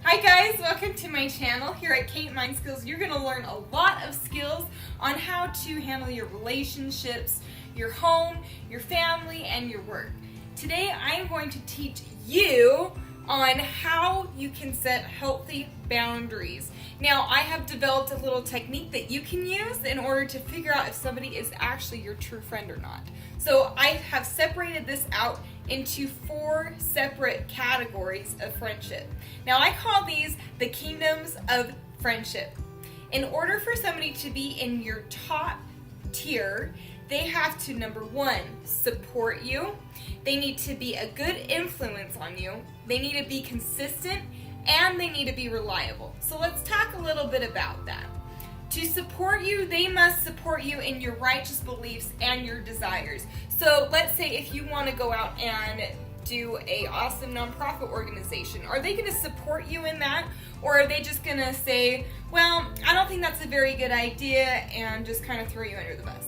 Hi guys, welcome to my channel. Here at Kate Mind Skills, you're going to learn a lot of skills on how to handle your relationships, your home, your family, and your work. Today I am going to teach you on how you can set healthy boundaries. Now, I have developed a little technique that you can use in order to figure out if somebody is actually your true friend or not. So I have separated this out into 4 separate categories of friendship. Now, I call these the kingdoms of friendship. In order for somebody to be in your top tier, they have to, number 1, support you. They need to be a good influence on you. They need to be consistent, and they need to be reliable. So let's talk a little bit about that. To support you, they must support you in your righteous beliefs and your desires. So let's say if you want to go out and do an awesome nonprofit organization, are they going to support you in that? Or are they just going to say, well, I don't think that's a very good idea, and just kind of throw you under the bus?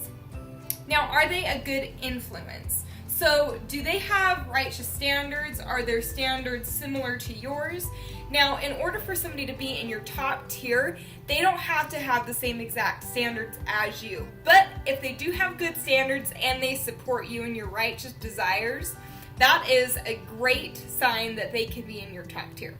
Now, are they a good influence? So do they have righteous standards? Are their standards similar to yours? Now, in order for somebody to be in your top tier, they don't have to have the same exact standards as you. But if they do have good standards and they support you in your righteous desires, that is a great sign that they can be in your top tier.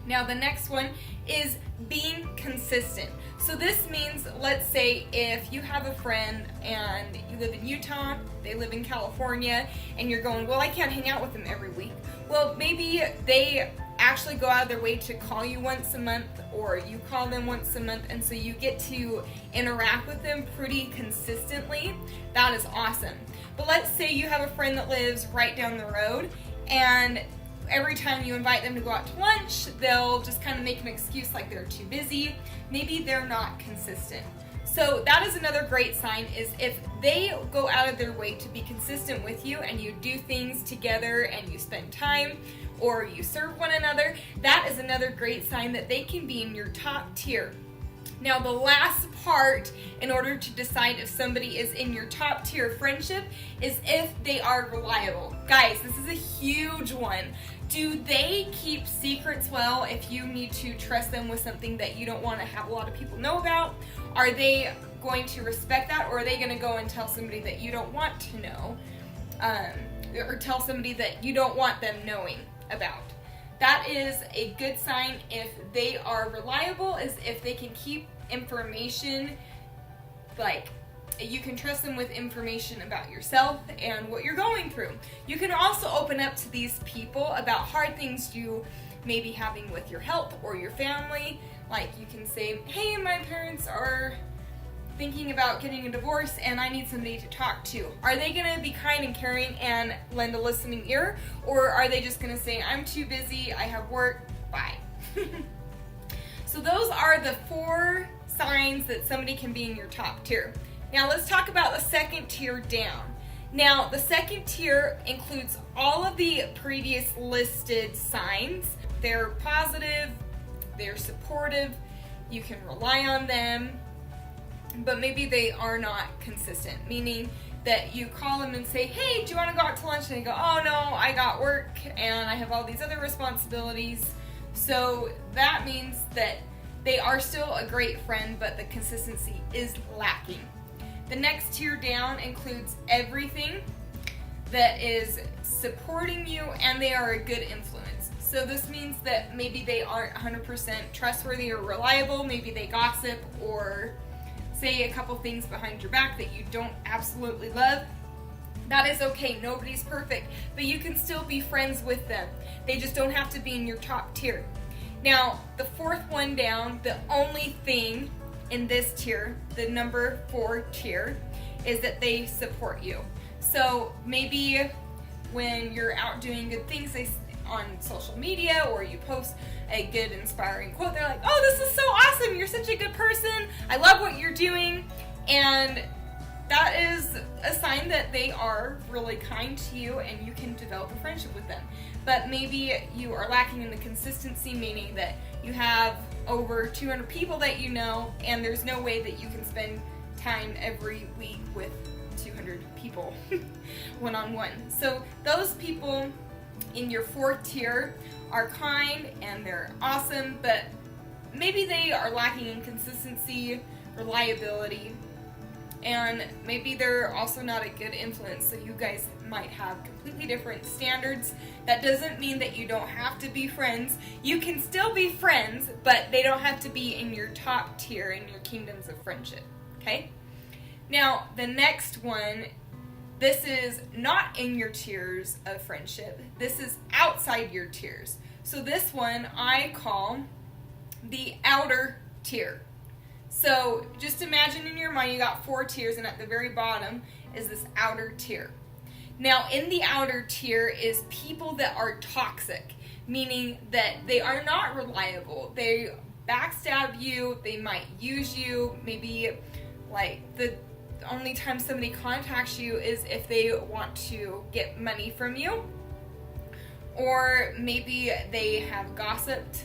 Now, the next one is being consistent. So this means, let's say if you have a friend and you live in Utah, they live in California, and you're going, well, I can't hang out with them every week. Well, maybe they actually go out of their way to call you once a month, or you call them once a month, and so you get to interact with them pretty consistently. That is awesome. But let's say you have a friend that lives right down the road, and every time you invite them to go out to lunch, they'll just kind of make an excuse like they're too busy. Maybe they're not consistent. So that is another great sign, is if they go out of their way to be consistent with you and you do things together and you spend time or you serve one another, that is another great sign that they can be in your top tier. Now, the last part in order to decide if somebody is in your top tier friendship is if they are reliable. Guys, this is a huge one. Do they keep secrets well if you need to trust them with something that you don't want to have a lot of people know about? Are they going to respect that, or are they going to go and tell somebody that you don't want to know, or tell somebody that you don't want them knowing about? That is a good sign if they are reliable, is if they can keep information, like you can trust them with information about yourself and what you're going through. You can also open up to these people about hard things you may be having with your health or your family. Like you can say, hey, my parents are thinking about getting a divorce and I need somebody to talk to. Are they going to be kind and caring and lend a listening ear? Or are they just going to say, I'm too busy, I have work, bye. So those are the 4 signs that somebody can be in your top tier. Now let's talk about the second tier down. Now the second tier includes all of the previous listed signs. They're positive, they're supportive, you can rely on them, but maybe they are not consistent, meaning that you call them and say, hey, do you want to go out to lunch? And they go, oh no, I got work and I have all these other responsibilities. So that means that they are still a great friend, but the consistency is lacking. The next tier down includes everything that is supporting you and they are a good influence. So this means that maybe they aren't 100% trustworthy or reliable. Maybe they gossip or say a couple things behind your back that you don't absolutely love. That is okay. Nobody's perfect, but you can still be friends with them. They just don't have to be in your top tier. Now, the 4th one down, the only thing in this tier, the number 4 tier, is that they support you. So maybe when you're out doing good things on social media, or you post a good inspiring quote, they're like, oh, this is so awesome, you're such a good person, I love what you're doing. And that is a sign that they are really kind to you and you can develop a friendship with them. But maybe you are lacking in the consistency, meaning that you have over 200 people that you know, and there's no way that you can spend time every week with 200 people one-on-one. So those people in your fourth tier are kind and they're awesome, but maybe they are lacking in consistency, reliability, and maybe they're also not a good influence, so you guys might have completely different standards. That doesn't mean that you don't have to be friends. You can still be friends, but they don't have to be in your top tier in your kingdoms of friendship, okay? Now, the next one, this is not in your tiers of friendship. This is outside your tiers. So this one I call the outer tier. So just imagine in your mind you got 4 tiers, and at the very bottom is this outer tier. Now in the outer tier is people that are toxic, meaning that they are not reliable. They backstab you, they might use you, maybe like the only time somebody contacts you is if they want to get money from you, or maybe they have gossiped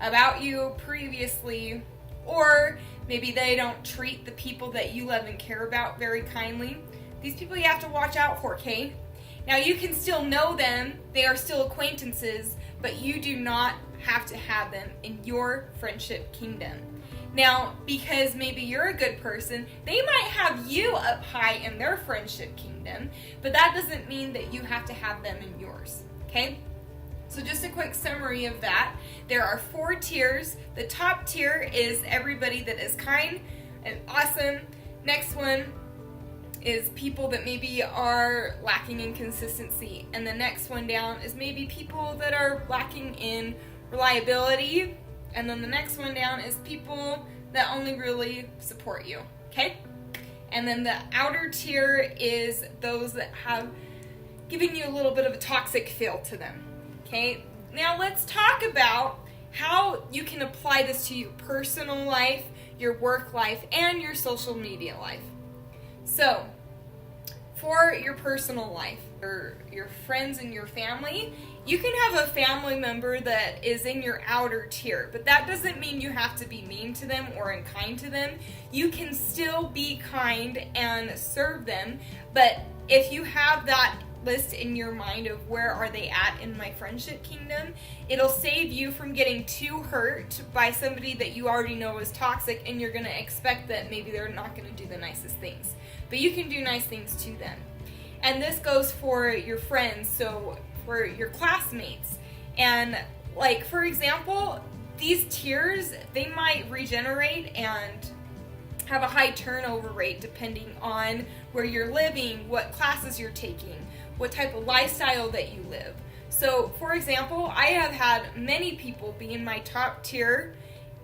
about you previously, or maybe they don't treat the people that you love and care about very kindly. These people you have to watch out for, okay? Now you can still know them, they are still acquaintances, but you do not have to have them in your friendship kingdom. Now, because maybe you're a good person, they might have you up high in their friendship kingdom, but that doesn't mean that you have to have them in yours, okay? So just a quick summary of that. There are 4 tiers. The top tier is everybody that is kind and awesome. Next one is people that maybe are lacking in consistency. And the next one down is maybe people that are lacking in reliability. And then the next one down is people that only really support you, okay? And then the outer tier is those that have given you a little bit of a toxic feel to them. Okay, now let's talk about how you can apply this to your personal life, your work life, and your social media life. So, for your personal life, or your friends and your family, you can have a family member that is in your outer tier, but that doesn't mean you have to be mean to them or unkind to them. You can still be kind and serve them, but if you have that list in your mind of where are they at in my friendship kingdom, it'll save you from getting too hurt by somebody that you already know is toxic, and you're going to expect that maybe they're not going to do the nicest things. But you can do nice things to them. And this goes for your friends, so for your classmates. And like, for example, these tiers, they might regenerate and have a high turnover rate depending on where you're living, what classes you're taking, what type of lifestyle that you live. So, for example, I have had many people be in my top tier,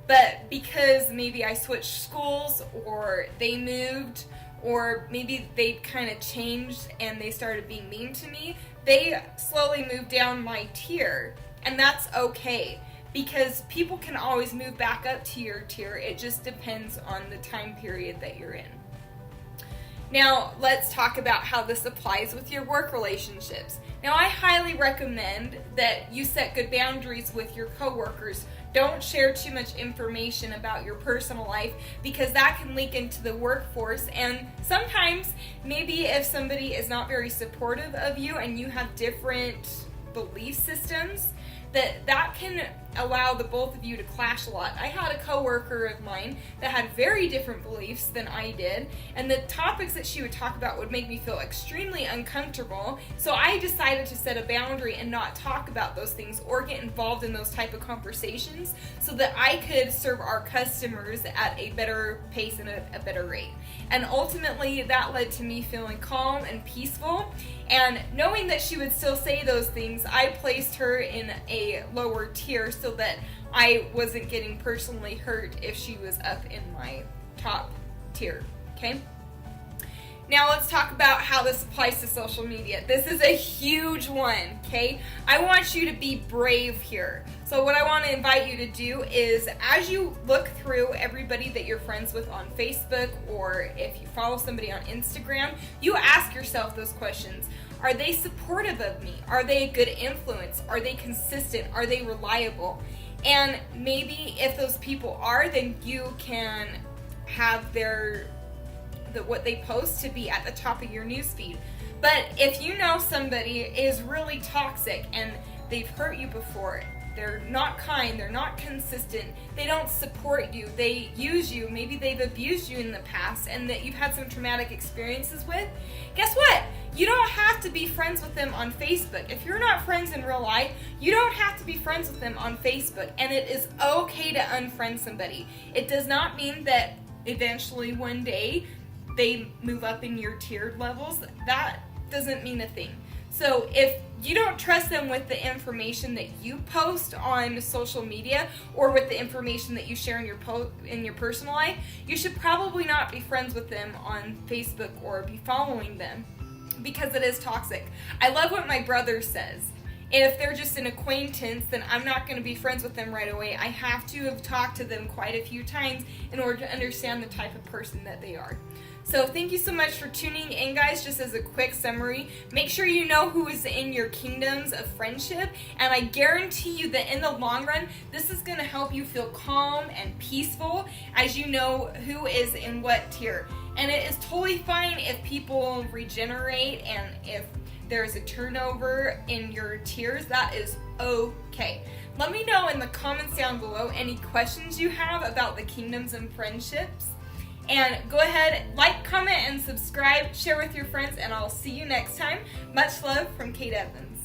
but because maybe I switched schools, or they moved, or maybe they kind of changed and they started being mean to me, they slowly moved down my tier. And that's okay, because people can always move back up to your tier. It just depends on the time period that you're in. Now, let's talk about how this applies with your work relationships. Now, I highly recommend that you set good boundaries with your coworkers. Don't share too much information about your personal life, because that can leak into the workforce. And sometimes, maybe if somebody is not very supportive of you and you have different belief systems, that can allow the both of you to clash a lot. I had a coworker of mine that had very different beliefs than I did, and the topics that she would talk about would make me feel extremely uncomfortable. So I decided to set a boundary and not talk about those things or get involved in those type of conversations, so that I could serve our customers at a better pace and a better rate. And ultimately, that led to me feeling calm and peaceful. And knowing that she would still say those things, I placed her in a lower tier so that I wasn't getting personally hurt if she was up in my top tier, okay? Now let's talk about how this applies to social media. This is a huge one, okay? I want you to be brave here. So what I want to invite you to do is, as you look through everybody that you're friends with on Facebook, or if you follow somebody on Instagram, you ask yourself those questions. Are they supportive of me? Are they a good influence? Are they consistent? Are they reliable? And maybe if those people are, then you can have what they post to be at the top of your newsfeed. But if you know somebody is really toxic and they've hurt you before, they're not kind, they're not consistent, they don't support you, they use you, maybe they've abused you in the past and that you've had some traumatic experiences with, guess what? You don't have to be friends with them on Facebook. If you're not friends in real life, you don't have to be friends with them on Facebook, and it is okay to unfriend somebody. It does not mean that eventually one day they move up in your tiered levels. That doesn't mean a thing. So if you don't trust them with the information that you post on social media or with the information that you share in your personal life, you should probably not be friends with them on Facebook or be following them, because it is toxic. I love what my brother says. If they're just an acquaintance, then I'm not going to be friends with them right away. I have to have talked to them quite a few times in order to understand the type of person that they are. So thank you so much for tuning in, guys. Just as a quick summary, make sure you know who is in your kingdoms of friendship, and I guarantee you that in the long run, this is going to help you feel calm and peaceful as you know who is in what tier. And it is totally fine if people regenerate and if there's a turnover in your tiers. That is okay. Let me know in the comments down below any questions you have about the kingdoms and friendships. And go ahead, like, comment, and subscribe, share with your friends, and I'll see you next time. Much love from Kate Evans.